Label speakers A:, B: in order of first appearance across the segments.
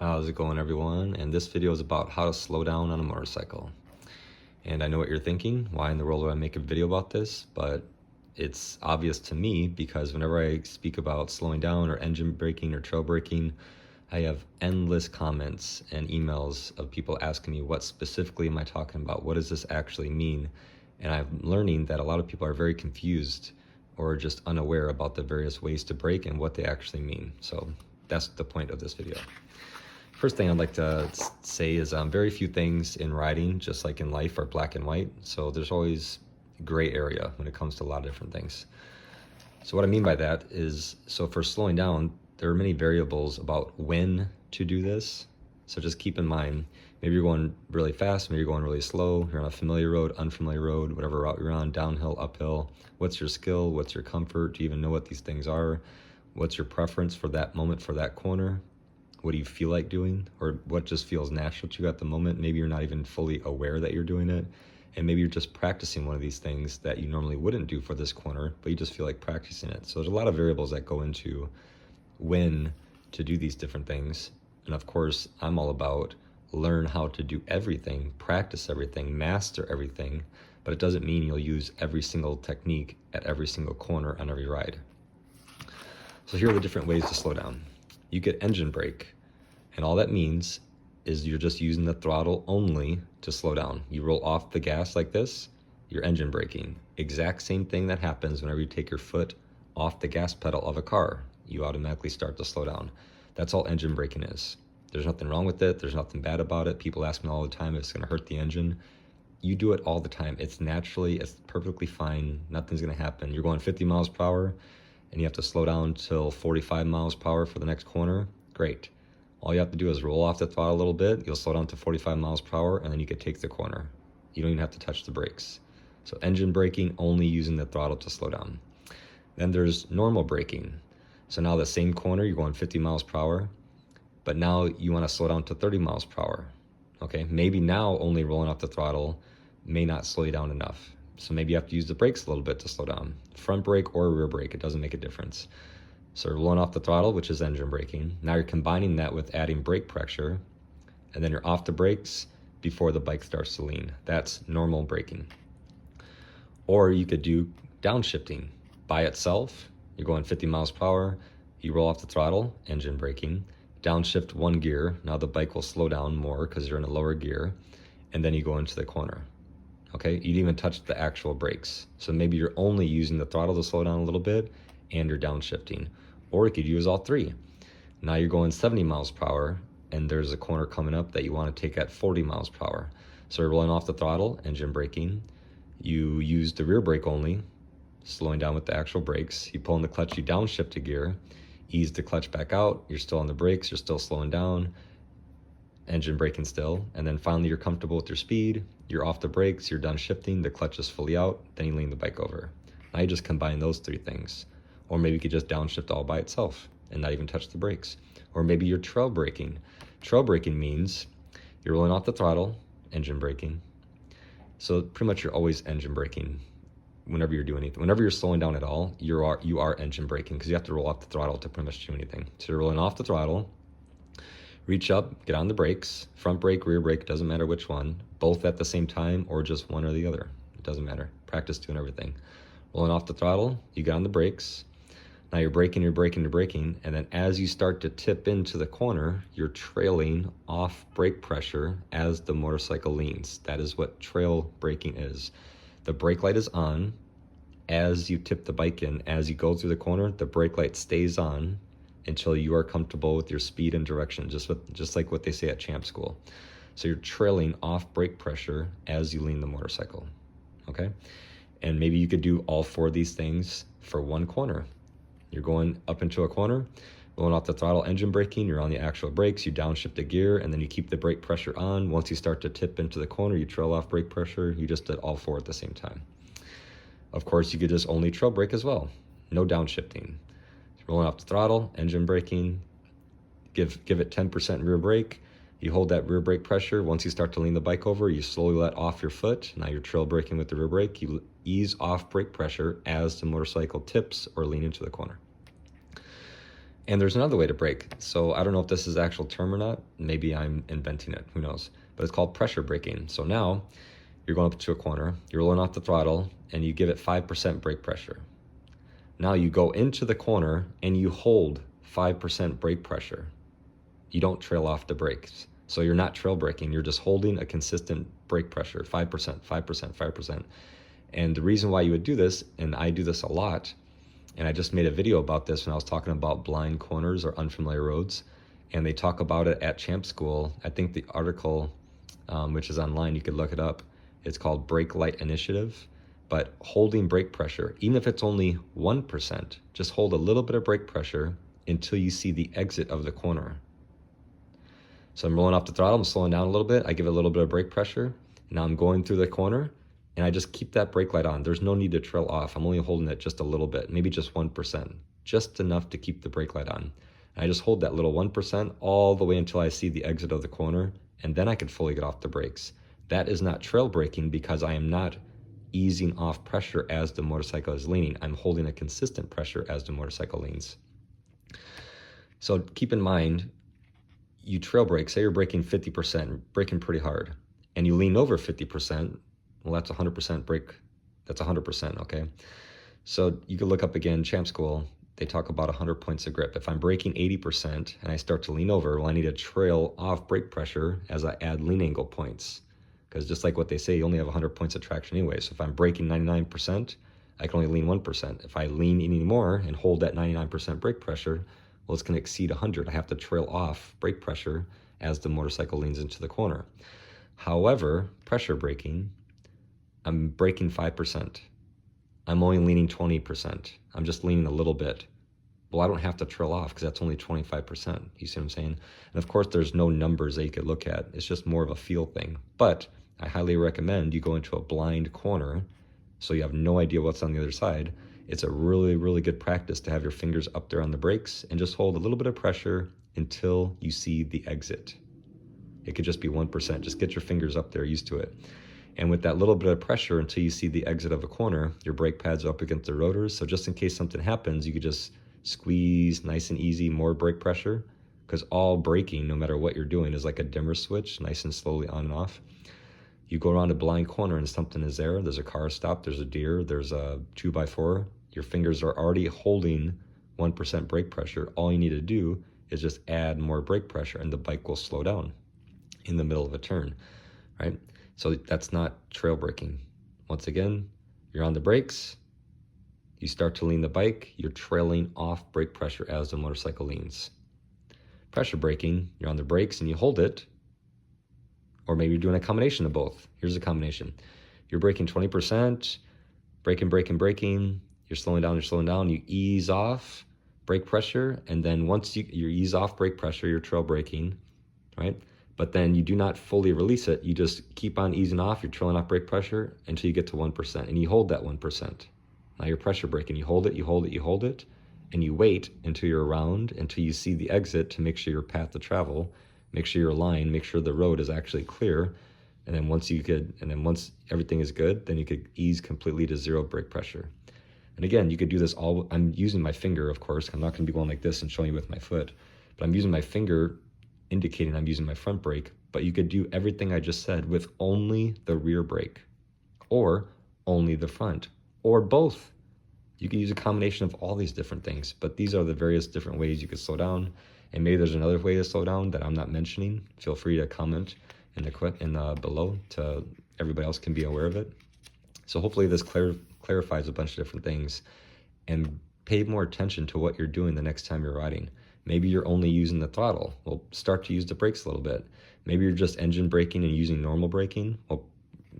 A: How's it going, everyone? And this video is about how to slow down on a motorcycle. And I know what you're thinking, why in the world would I make a video about this? But it's obvious to me because whenever I speak about slowing down or engine braking or trail braking, I have endless comments and emails of people asking me, what specifically am I talking about? What does this actually mean? And I'm learning that a lot of people are very confused or just unaware about the various ways to brake and what they actually mean. So that's the point of this video. First thing I'd like to say is very few things in riding, just like in life, are black and white. So there's always gray area when it comes to a lot of different things. So what I mean by that is, so for slowing down, there are many variables about when to do this. So just keep in mind, maybe you're going really fast, maybe you're going really slow, you're on a familiar road, unfamiliar road, whatever route you're on, downhill, uphill. What's your skill? What's your comfort? Do you even know what these things are? What's your preference for that moment, for that corner? What do you feel like doing? Or what just feels natural to you at the moment? Maybe you're not even fully aware that you're doing it. And maybe you're just practicing one of these things that you normally wouldn't do for this corner, but you just feel like practicing it. So there's a lot of variables that go into when to do these different things. And of course, I'm all about learn how to do everything, practice everything, master everything, but it doesn't mean you'll use every single technique at every single corner on every ride. So here are the different ways to slow down. You get engine brake, and all that means is you're just using the throttle only to slow down. You roll off the gas like this, you're engine braking. Exact same thing that happens whenever you take your foot off the gas pedal of a car. You automatically start to slow down. That's all engine braking is. There's nothing wrong with it. There's nothing bad about it. People ask me all the time if it's going to hurt the engine. You do it all the time. It's perfectly fine. Nothing's going to happen. You're going 50 miles per hour and you have to slow down till 45 miles per hour for the next corner. Great. All you have to do is roll off the throttle a little bit. You'll slow down to 45 miles per hour and then you can take the corner. You don't even have to touch the brakes. So engine braking, only using the throttle to slow down. Then there's normal braking. So now the same corner, you're going 50 miles per hour, but now you want to slow down to 30 miles per hour. Okay, maybe now only rolling off the throttle may not slow you down enough. So maybe you have to use the brakes a little bit to slow down. Front brake or rear brake, it doesn't make a difference. So rolling off the throttle, which is engine braking. Now you're combining that with adding brake pressure, and then you're off the brakes before the bike starts to lean. That's normal braking. Or you could do downshifting by itself. You're going 50 miles per hour, you roll off the throttle, engine braking, downshift one gear. Now the bike will slow down more because you're in a lower gear, and then you go into the corner. Okay, you didn't even touch the actual brakes. So maybe you're only using the throttle to slow down a little bit and you're downshifting. Or you could use all three. Now you're going 70 miles per hour and there's a corner coming up that you want to take at 40 miles per hour. So you're rolling off the throttle, engine braking. You use the rear brake only, slowing down with the actual brakes. You pull in the clutch, you downshift a gear, ease the clutch back out. You're still on the brakes, you're still slowing down, engine braking still. And then finally you're comfortable with your speed. You're off the brakes, you're done shifting, the clutch is fully out, then you lean the bike over. Now you just combine those three things. Or maybe you could just downshift all by itself and not even touch the brakes. Or maybe you're trail braking. Trail braking means you're rolling off the throttle, engine braking. So pretty much you're always engine braking whenever you're doing anything. Whenever you're slowing down at all, you are engine braking because you have to roll off the throttle to pretty much do anything. So you're rolling off the throttle, reach up, get on the brakes, front brake, rear brake, doesn't matter which one, both at the same time or just one or the other. It doesn't matter. Practice doing everything. Rolling off the throttle, you get on the brakes. Now you're braking, and then as you start to tip into the corner, you're trailing off brake pressure as the motorcycle leans. That is what trail braking is. The brake light is on as you tip the bike in. As you go through the corner, the brake light stays on until you are comfortable with your speed and direction, just like what they say at champ school. So you're trailing off brake pressure as you lean the motorcycle, okay? And maybe you could do all four of these things for one corner. You're going up into a corner, rolling off the throttle, engine braking, you're on the actual brakes, you downshift a gear, and then you keep the brake pressure on. Once you start to tip into the corner, you trail off brake pressure. You just did all four at the same time. Of course, you could just only trail brake as well. No downshifting. Rolling off the throttle, engine braking, give it 10% rear brake. You hold that rear brake pressure. Once you start to lean the bike over, you slowly let off your foot. Now you're trail braking with the rear brake. You ease off brake pressure as the motorcycle tips or lean into the corner. And there's another way to brake. So I don't know if this is the actual term or not. Maybe I'm inventing it, who knows? But it's called pressure braking. So now you're going up to a corner, you're rolling off the throttle, and you give it 5% brake pressure. Now you go into the corner and you hold 5% brake pressure. You don't trail off the brakes. So you're not trail braking, you're just holding a consistent brake pressure, 5%, 5%, 5%. And the reason why you would do this, and I do this a lot, and I just made a video about this when I was talking about blind corners or unfamiliar roads, and they talk about it at Champ School. I think the article, which is online, you could look it up, it's called Brake Light Initiative. But holding brake pressure, even if it's only 1%, just hold a little bit of brake pressure until you see the exit of the corner. So I'm rolling off the throttle, I'm slowing down a little bit, I give it a little bit of brake pressure, now I'm going through the corner, and I just keep that brake light on. There's no need to trail off. I'm only holding it just a little bit, maybe just 1%, just enough to keep the brake light on. And I just hold that little 1% all the way until I see the exit of the corner, and then I can fully get off the brakes. That is not trail braking because I am not easing off pressure as the motorcycle is leaning. I'm holding a consistent pressure as the motorcycle leans. So keep in mind, you trail brake, say you're braking 50%, braking pretty hard, and you lean over 50%, well, that's 100% brake, that's 100%, okay? So you could look up again, Champ School, they talk about 100 points of grip. If I'm braking 80% and I start to lean over, well, I need to trail off brake pressure as I add lean angle points. Because just like what they say, you only have 100 points of traction anyway. So if I'm braking 99%, I can only lean 1%. If I lean any more and hold that 99% brake pressure, well, it's going to exceed 100. I have to trail off brake pressure as the motorcycle leans into the corner. However, pressure braking, I'm braking 5%. I'm only leaning 20%. I'm just leaning a little bit. Well, I don't have to trail off because that's only 25%. You see what I'm saying? And of course, there's no numbers that you could look at. It's just more of a feel thing. But I highly recommend you go into a blind corner so you have no idea what's on the other side. It's a really, really good practice to have your fingers up there on the brakes and just hold a little bit of pressure until you see the exit. It could just be 1%. Just get your fingers up there, used to it. And with that little bit of pressure until you see the exit of a corner, your brake pads are up against the rotors. So just in case something happens, you could just squeeze nice and easy more brake pressure, because all braking, no matter what you're doing, is like a dimmer switch, nice and slowly on and off. You go around a blind corner and something is there's a car stopped, there's a deer, there's a 2x4, your fingers are already holding 1% brake pressure. All you need to do is just add more brake pressure and the bike will slow down in the middle of a turn, right? So that's not trail braking. Once again, you're on the brakes, you start to lean the bike, you're trailing off brake pressure as the motorcycle leans. Pressure braking, you're on the brakes and you hold it, or maybe you're doing a combination of both. Here's a combination. You're braking 20%, braking, you're slowing down, you ease off brake pressure, and then once you ease off brake pressure, you're trail braking, right? But then you do not fully release it, you just keep on easing off, you're trailing off brake pressure until you get to 1%, and you hold that 1%. Now you're pressure braking, you hold it, and you wait until you're around, until you see the exit to make sure your path to travel, make sure you're aligned, make sure the road is actually clear, and then once everything is good, then you could ease completely to zero brake pressure. And again, you could do this I'm using my finger, of course, I'm not gonna be going like this and showing you with my foot, but I'm using my finger indicating I'm using my front brake, but you could do everything I just said with only the rear brake, or only the front, or both. You can use a combination of all these different things, but these are the various different ways you could slow down. And maybe there's another way to slow down that I'm not mentioning. Feel free to comment in the below to everybody else can be aware of it. So hopefully this clarifies a bunch of different things, and pay more attention to what you're doing the next time you're riding. Maybe you're only using the throttle. Well, start to use the brakes a little bit. Maybe you're just engine braking and using normal braking. Well,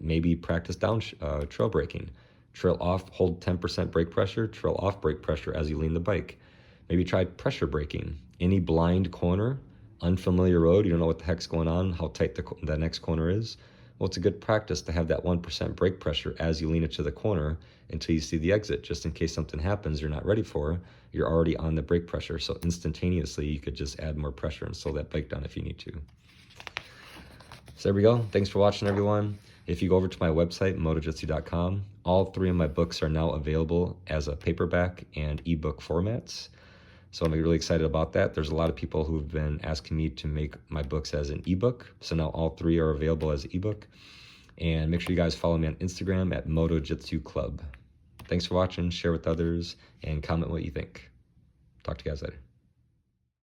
A: maybe practice down trail braking. Trail off, hold 10% brake pressure, trail off brake pressure as you lean the bike. Maybe try pressure braking. Any blind corner, unfamiliar road, you don't know what the heck's going on, how tight the next corner is. Well, it's a good practice to have that 1% brake pressure as you lean it to the corner until you see the exit, just in case something happens you're not ready for, you're already on the brake pressure. So instantaneously, you could just add more pressure and slow that bike down if you need to. So there we go. Thanks for watching, everyone. If you go over to my website, MotoJitsu.com, all 3 of my books are now available as a paperback and ebook formats. So I'm really excited about that. There's a lot of people who've been asking me to make my books as an ebook. So now all 3 are available as ebook. And make sure you guys follow me on Instagram at MotoJitsu Club. Thanks for watching, share with others, and comment what you think. Talk to you guys later.